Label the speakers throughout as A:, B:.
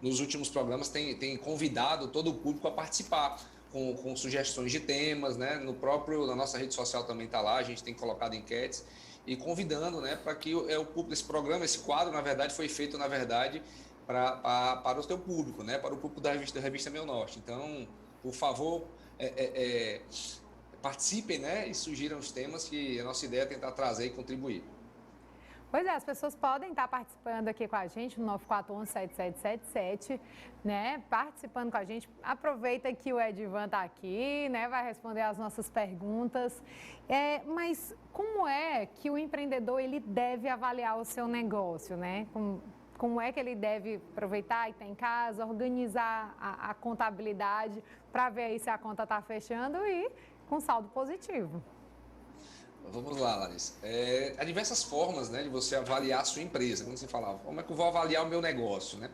A: nos últimos programas, tem convidado todo o público a participar, com sugestões de temas, né? Na nossa rede social também está lá, a gente tem colocado enquetes e convidando, né, para que o público, esse programa, esse quadro, na verdade, foi feito, na verdade, para o seu público, né, para o público da revista Meu Norte. Então, por favor, participem, né, e sugiram os temas que a nossa ideia é tentar trazer e contribuir.
B: Pois é, as pessoas podem estar participando aqui com a gente no 9411-7777, né? Participando com a gente. Aproveita que o Edivan está aqui, né? Vai responder as nossas perguntas. Mas como é que o empreendedor ele deve avaliar o seu negócio, né? Como é que ele deve aproveitar e estar em casa, organizar a contabilidade para ver aí se a conta está fechando e com saldo positivo?
A: Vamos lá, Larissa. Há diversas formas, né, de você avaliar a sua empresa. Quando você fala, como é que eu vou avaliar o meu negócio, né?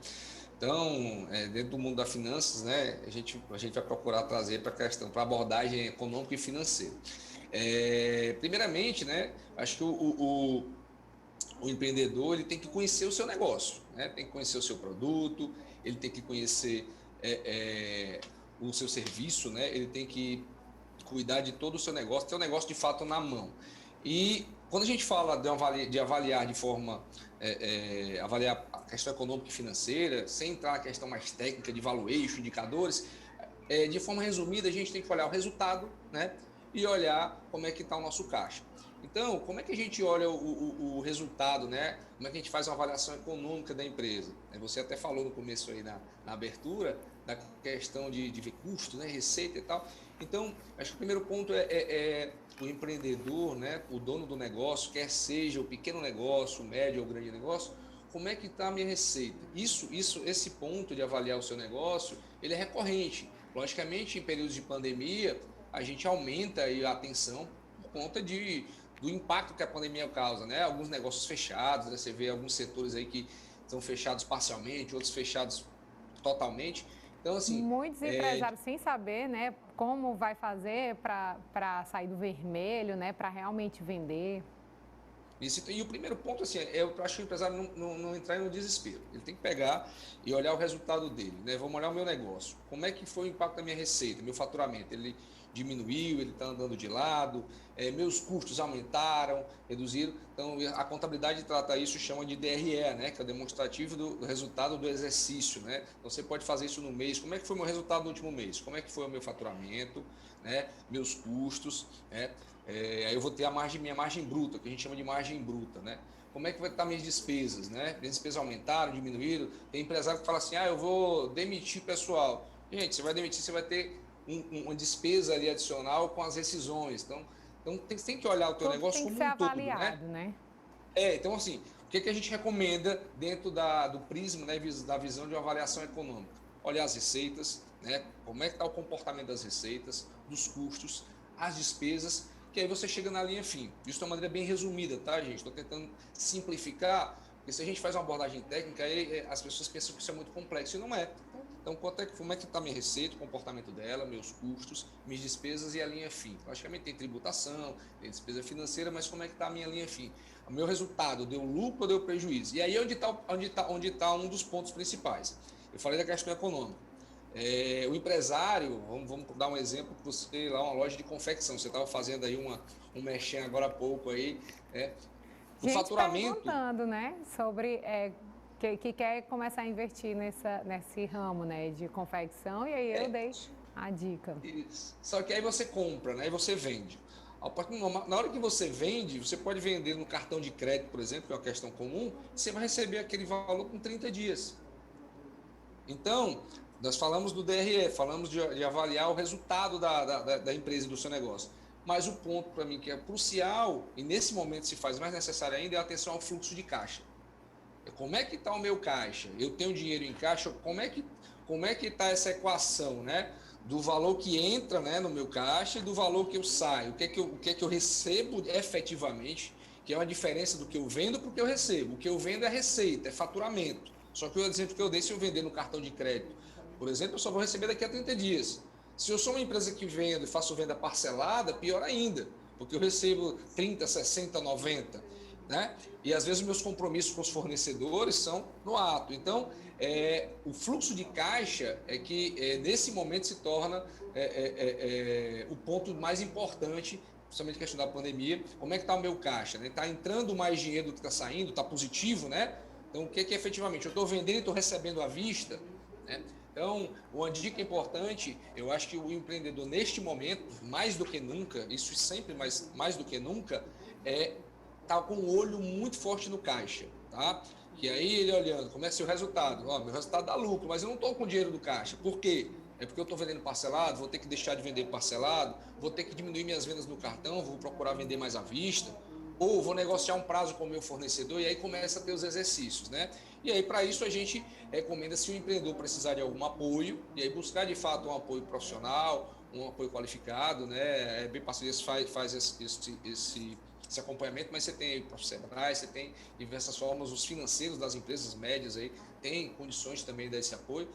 A: Então, dentro do mundo das finanças, né, a gente vai procurar trazer para a questão, para a abordagem econômica e financeira. Primeiramente, né, acho que o empreendedor ele tem que conhecer o seu negócio, né? Tem que conhecer o seu produto, ele tem que conhecer o seu serviço, né? Ele tem que cuidar de todo o seu negócio, ter o negócio de fato na mão. E quando a gente fala de avaliar de forma, avaliar a questão econômica e financeira, sem entrar na questão mais técnica de valuation, indicadores, de forma resumida a gente tem que olhar o resultado, né? E olhar como é que está o nosso caixa. Então, como é que a gente olha o resultado, né? Como é que a gente faz uma avaliação econômica da empresa? Você até falou no começo aí na abertura da questão de ver custo, né? Receita e tal. Então, acho que o primeiro ponto é o empreendedor, né? O dono do negócio, quer seja o pequeno negócio, o médio ou o grande negócio, como é que está a minha receita? Esse ponto de avaliar o seu negócio, ele é recorrente. Logicamente, em períodos de pandemia, a gente aumenta aí a atenção por conta do impacto que a pandemia causa, né? Alguns negócios fechados, né? Você vê alguns setores aí que estão fechados parcialmente, outros fechados totalmente. Então, assim,
B: muitos empresários sem saber, né, como vai fazer para sair do vermelho, né, para realmente vender.
A: E o primeiro ponto, assim, eu acho que o empresário não entrar no desespero. Ele tem que pegar e olhar o resultado dele, né? Vamos olhar o meu negócio. Como é que foi o impacto da minha receita, meu faturamento? Ele diminuiu, ele está andando de lado, meus custos aumentaram, reduziram. Então, a contabilidade trata isso, chama de DRE, né? Que é o demonstrativo do resultado do exercício, né? Então, você pode fazer isso no mês. Como é que foi o meu resultado no último mês? Como é que foi o meu faturamento, né? Meus custos, né? Aí eu vou ter minha margem bruta, que a gente chama de margem bruta, né? Como é que vai estar minhas despesas, né? Minhas despesas aumentaram, diminuíram. Tem empresário que fala assim, eu vou demitir pessoal. Gente, você vai demitir, você vai ter uma despesa ali adicional com as rescisões. Então tem que olhar o teu negócio como um todo, né? Então assim, o que a gente recomenda dentro do prisma, né, da visão de uma avaliação econômica? Olhar as receitas, né? Como é que está o comportamento das receitas, dos custos, as despesas, que aí você chega na linha fim. Isso de uma maneira bem resumida, tá, gente? Estou tentando simplificar, porque se a gente faz uma abordagem técnica, aí as pessoas pensam que isso é muito complexo, e não é. Então, como é que está minha receita, o comportamento dela, meus custos, minhas despesas e a linha fim? Logicamente tem tributação, tem despesa financeira, mas como é que está a minha linha fim? O meu resultado, deu lucro ou deu prejuízo? E aí onde tá um dos pontos principais. Eu falei da questão econômica. O empresário, vamos dar um exemplo para você, lá uma loja de confecção, você estava fazendo aí um merchan agora há pouco aí,
B: o faturamento... perguntando, né, sobre que quer começar a investir nesse ramo, né, de confecção, e aí eu dei a dica.
A: Isso. Só que aí você compra, né, e você vende. Na hora que você vende, você pode vender no cartão de crédito, por exemplo, que é uma questão comum, você vai receber aquele valor com 30 dias. Então, nós falamos do DRE, falamos de avaliar o resultado da empresa e do seu negócio. Mas o ponto para mim que é crucial, e nesse momento se faz mais necessário ainda, é a atenção ao fluxo de caixa. Como é que está o meu caixa? Eu tenho dinheiro em caixa? Como é que está essa equação, né? Do valor que entra, né, no meu caixa e do valor que eu saio. O que é que eu recebo efetivamente, que é uma diferença do que eu vendo para o que eu recebo. O que eu vendo é receita, é faturamento. Só que o exemplo que eu dei, se eu vender no cartão de crédito, por exemplo, eu só vou receber daqui a 30 dias. Se eu sou uma empresa que vendo e faço venda parcelada, pior ainda, porque eu recebo 30, 60, 90. né? E às vezes os meus compromissos com os fornecedores são no ato. Então, o fluxo de caixa é que nesse momento se torna o ponto mais importante, principalmente a questão da pandemia. Como é que está o meu caixa? Está entrando mais dinheiro do que está saindo, está positivo, né? Então, o que efetivamente eu estou vendendo e estou recebendo à vista, né? Então, uma dica importante, eu acho que o empreendedor, neste momento, mais do que nunca, isso sempre mais do que nunca, tá com o olho muito forte no caixa, tá? Que aí ele olhando, como é seu resultado? Meu resultado dá lucro, mas eu não estou com o dinheiro do caixa. Por quê? É porque eu estou vendendo parcelado, vou ter que deixar de vender parcelado, vou ter que diminuir minhas vendas no cartão, vou procurar vender mais à vista, ou vou negociar um prazo com o meu fornecedor, e aí começa a ter os exercícios, né? E aí, para isso, a gente recomenda, se o empreendedor precisar de algum apoio, e aí buscar de fato um apoio profissional, um apoio qualificado, né? Bem Parcerias faz esse acompanhamento, mas você tem aí o Sebrae, você tem diversas formas, os financeiros das empresas médias aí têm condições também desse apoio,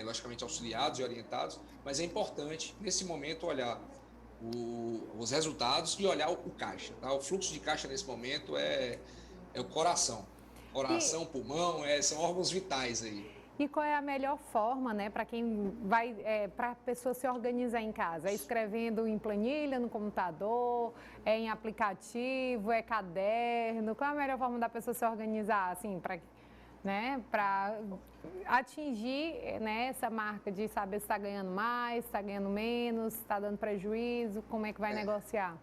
A: logicamente auxiliados e orientados, mas é importante, nesse momento, olhar os resultados e olhar o caixa. Tá? O fluxo de caixa nesse momento é o coração. Coração, pulmão, são órgãos vitais aí.
B: E qual é a melhor forma, né, para quem vai, para a pessoa se organizar em casa? É escrevendo em planilha, no computador, é em aplicativo, é caderno? Qual é a melhor forma da pessoa se organizar, assim, para, né, para atingir, né, essa marca de saber se está ganhando mais, se está ganhando menos, se está dando prejuízo, como é que vai negociar?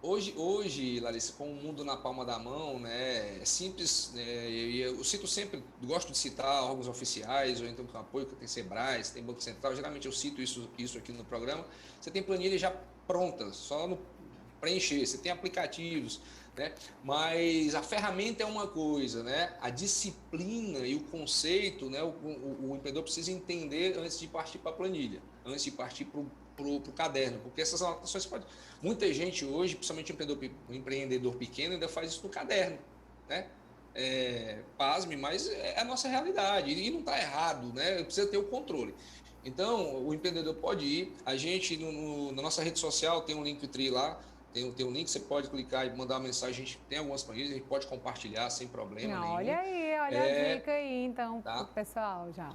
A: Hoje, Larissa, com o mundo na palma da mão, né, é simples, né, eu cito sempre, gosto de citar órgãos oficiais, ou então com apoio que tem Sebrae, tem Banco Central, geralmente eu cito isso aqui no programa. Você tem planilha já pronta, só no preencher, você tem aplicativos, né, mas a ferramenta é uma coisa, né, a disciplina e o conceito, né, o empreendedor precisa entender antes de partir para a planilha, antes de partir para o caderno, porque essas anotações podem... Muita gente hoje, principalmente o empreendedor pequeno, ainda faz isso no caderno, né? Pasme, mas é a nossa realidade e não está errado, né? Precisa ter o controle. Então, o empreendedor pode ir, a gente na nossa rede social tem um Linktree lá, tem um link, você pode clicar e mandar uma mensagem, a gente tem algumas planilhas, a gente pode compartilhar sem problema nenhum.
B: Olha aí, olha a dica aí, então, tá? Pro pessoal já.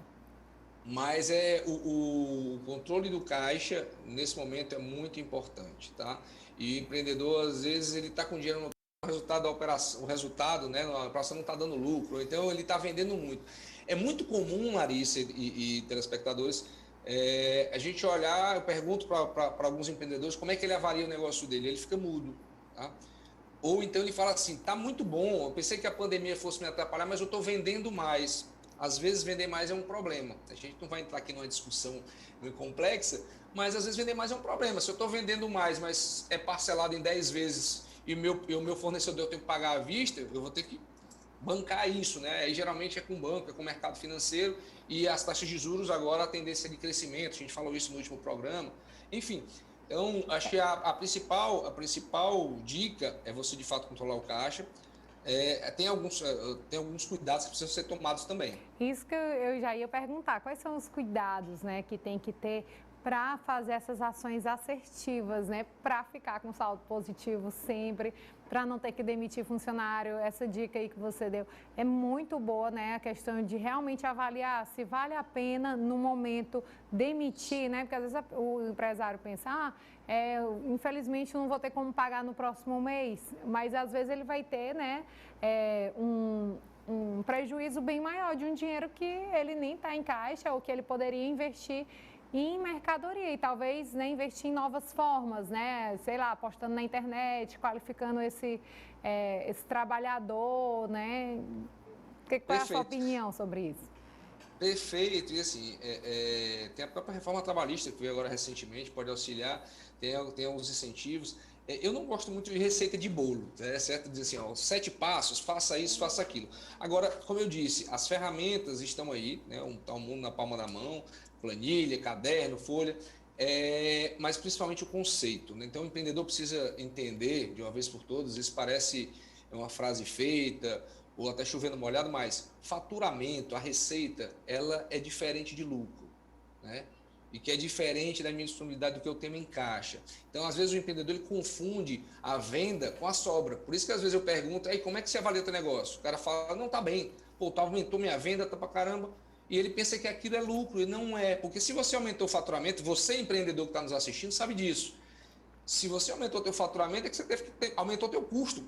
A: Mas o controle do caixa, nesse momento, é muito importante, tá? E o empreendedor, às vezes, ele está com dinheiro no resultado da operação, o resultado, né? A operação não está dando lucro, então ele está vendendo muito. É muito comum, Larissa e telespectadores, a gente olhar, eu pergunto para alguns empreendedores como é que ele avalia o negócio dele, ele fica mudo, tá? Ou então ele fala assim, tá muito bom, eu pensei que a pandemia fosse me atrapalhar, mas eu estou vendendo mais. Às vezes vender mais é um problema. A gente não vai entrar aqui numa discussão muito complexa, mas às vezes vender mais é um problema. Se eu estou vendendo mais, mas é parcelado em 10 vezes e o meu fornecedor eu tenho que pagar à vista, eu vou ter que bancar isso, né? Aí geralmente é com banco, é com o mercado financeiro e as taxas de juros agora a tendência de crescimento, a gente falou isso no último programa. Enfim, então acho que a principal dica é você de fato controlar o caixa. Tem alguns cuidados que precisam ser tomados também.
B: Isso que eu já ia perguntar, quais são os cuidados, né, que tem que ter para fazer essas ações assertivas, né, para ficar com saldo positivo sempre, para não ter que demitir funcionário. Essa dica aí que você deu é muito boa, né, a questão de realmente avaliar se vale a pena no momento demitir, né, porque às vezes o empresário pensa, infelizmente não vou ter como pagar no próximo mês, mas às vezes ele vai ter, né, um prejuízo bem maior de um dinheiro que ele nem está em caixa ou que ele poderia investir em mercadoria e talvez, né, investir em novas formas, né, sei lá, apostando na internet, qualificando esse trabalhador, né? Qual é a sua opinião sobre isso?
A: Perfeito, e assim, tem a própria reforma trabalhista que veio agora recentemente, pode auxiliar, tem alguns incentivos. Eu não gosto muito de receita de bolo, né? Certo? Dizer assim, 7 passos, faça isso, faça aquilo. Agora, como eu disse, as ferramentas estão aí, né? Tá o mundo na palma da mão, planilha, caderno, folha, mas principalmente o conceito, né? Então, o empreendedor precisa entender, de uma vez por todas, isso parece uma frase feita, ou até chovendo molhado, mas faturamento, a receita, ela é diferente de lucro, né? e que é diferente da minha disponibilidade do que eu tenho em caixa. Então, às vezes, o empreendedor ele confunde a venda com a sobra. Por isso que, às vezes, eu pergunto, aí, como é que você avalia o teu negócio? O cara fala, não, tá bem. Pô, tá, aumentou minha venda, tá pra caramba. E ele pensa que aquilo é lucro, e não é. Porque se você aumentou o faturamento, você, empreendedor que está nos assistindo, sabe disso. Se você aumentou o teu faturamento, é que você aumentou o teu custo.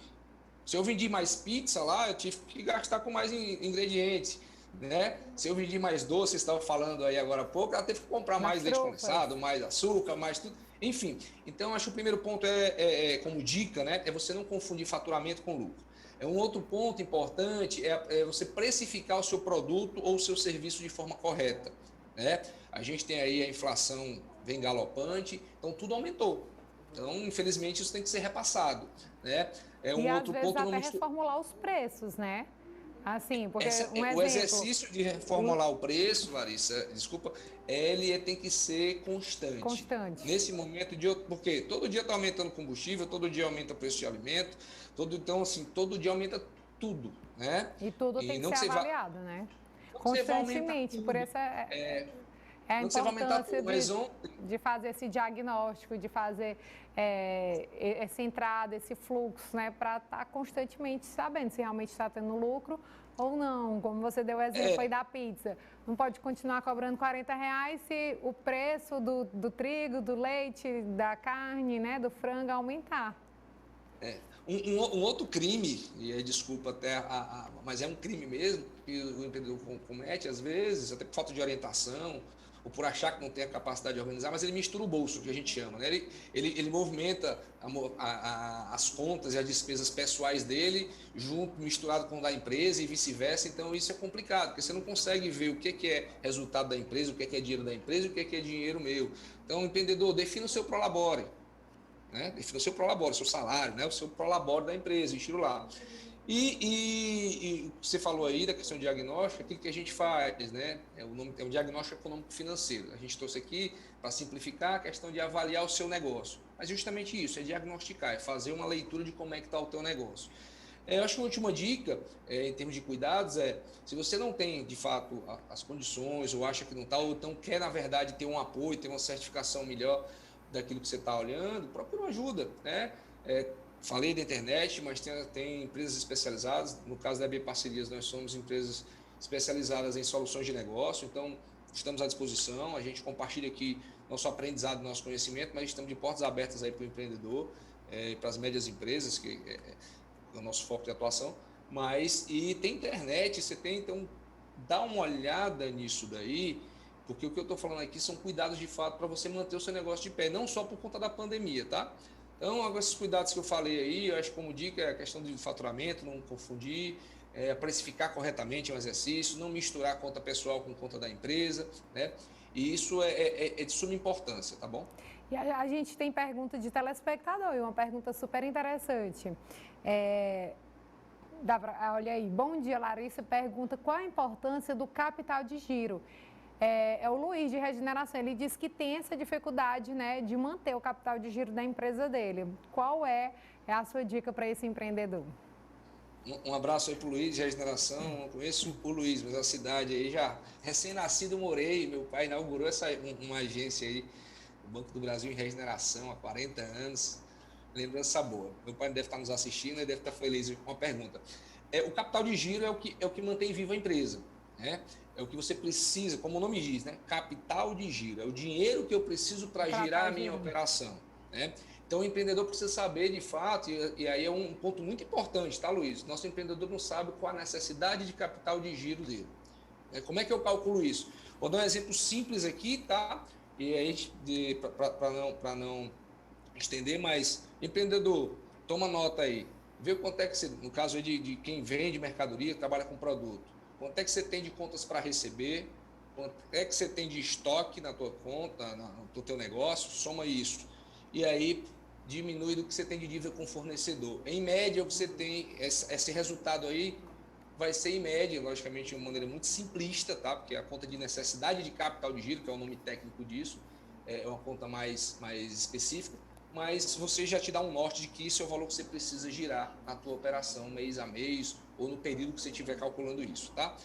A: Se eu vendi mais pizza lá, eu tive que gastar com mais ingredientes. Né? Se eu vendi mais doce, você estava falando aí agora há pouco, ela teve que comprar mais leite condensado, mais açúcar, mais tudo. Enfim, então acho que o primeiro ponto como dica, né, é você não confundir faturamento com lucro. Um outro ponto importante é você precificar o seu produto ou o seu serviço de forma correta. Né? A gente tem aí a inflação vem galopante, então tudo aumentou. Então, infelizmente, isso tem que ser repassado. Né?
B: E às vezes até reformular os preços, né? Assim, porque
A: o exercício de reformular o preço, Larissa, desculpa, ele tem que ser constante.
B: Constante.
A: Nesse momento, porque todo dia está aumentando combustível, todo dia aumenta o preço de alimento, então, assim, todo dia aumenta tudo, né?
B: E tudo tem que ser avaliado, né? Constantemente, por isso a importância de fazer esse diagnóstico, de fazer essa entrada, esse fluxo, né? Para estar constantemente sabendo se realmente está tendo lucro ou não. Como você deu o exemplo aí da pizza. Não pode continuar cobrando R$40 se o preço do trigo, do leite, da carne, né? Do frango aumentar.
A: Um outro crime, e aí desculpa até, mas é um crime mesmo, que o empreendedor comete às vezes, até por falta de orientação, ou por achar que não tem a capacidade de organizar, mas ele mistura o bolso, que a gente chama. Né? Ele movimenta as contas e as despesas pessoais dele, misturado com o da empresa e vice-versa. Então, isso é complicado, porque você não consegue ver o que é resultado da empresa, o que é dinheiro da empresa e o que é dinheiro meu. Então, empreendedor, defina o seu prolabore. Né? Defina o seu prolabore, o seu salário, né? O seu prolabore da empresa, estilo lá. E você falou aí da questão de diagnóstico, aquilo que a gente faz, né? É um diagnóstico econômico-financeiro. A gente trouxe aqui para simplificar a questão de avaliar o seu negócio. Mas justamente isso, é diagnosticar, é fazer uma leitura de como é que está o teu negócio. Eu acho que a última dica, em termos de cuidados, se você não tem, de fato, as condições, ou acha que não está, ou então quer, na verdade, ter um apoio, ter uma certificação melhor daquilo que você está olhando, procure uma ajuda, né? Falei da internet, mas tem empresas especializadas. No caso da EB Parcerias, nós somos empresas especializadas em soluções de negócio, então estamos à disposição. A gente compartilha aqui nosso aprendizado, nosso conhecimento, mas estamos de portas abertas aí para o empreendedor, para as médias empresas, que é o nosso foco de atuação. E tem internet, você tem, então, dá uma olhada nisso daí, porque o que eu estou falando aqui são cuidados de fato para você manter o seu negócio de pé, não só por conta da pandemia, tá? Então, esses cuidados que eu falei aí, eu acho que como dica é a questão de faturamento, não confundir, precificar corretamente o exercício, não misturar conta pessoal com conta da empresa, né? E isso é de suma importância, tá bom?
B: E a gente tem pergunta de telespectador, e uma pergunta super interessante. Olha aí, bom dia, Larissa, pergunta qual a importância do capital de giro? É o Luiz de Regeneração, ele diz que tem essa dificuldade, né, de manter o capital de giro da empresa dele. Qual é a sua dica para esse empreendedor?
A: Um abraço aí para o Luiz de Regeneração. Não conheço o Luiz, mas a cidade aí já recém-nascido morei. Meu pai inaugurou uma agência aí, o Banco do Brasil em Regeneração, há 40 anos. Lembrança boa. Meu pai deve estar nos assistindo e deve estar feliz com a pergunta. O capital de giro é o que mantém viva a empresa, né? É o que você precisa, como o nome diz, né? Capital de giro. É o dinheiro que eu preciso para girar a minha operação, né? Então, o empreendedor precisa saber, de fato, e aí é um ponto muito importante, tá, Luiz? Nosso empreendedor não sabe qual a necessidade de capital de giro dele. Como é que eu calculo isso? Vou dar um exemplo simples aqui, tá? E aí, para não estender, mas, empreendedor, toma nota aí. Vê quanto é que você, no caso aí de quem vende mercadoria, trabalha com produto. Quanto é que você tem de contas para receber? Quanto é que você tem de estoque na tua conta, no teu negócio? Soma isso. E aí, diminui do que você tem de dívida com o fornecedor. Em média, você tem esse resultado aí, vai ser em média, logicamente, de uma maneira muito simplista, tá? Porque a conta de necessidade de capital de giro, que é o nome técnico disso, é uma conta mais específica, mas você já te dá um norte de que isso é o valor que você precisa girar na tua operação mês a mês ou no período que você estiver calculando isso, tá?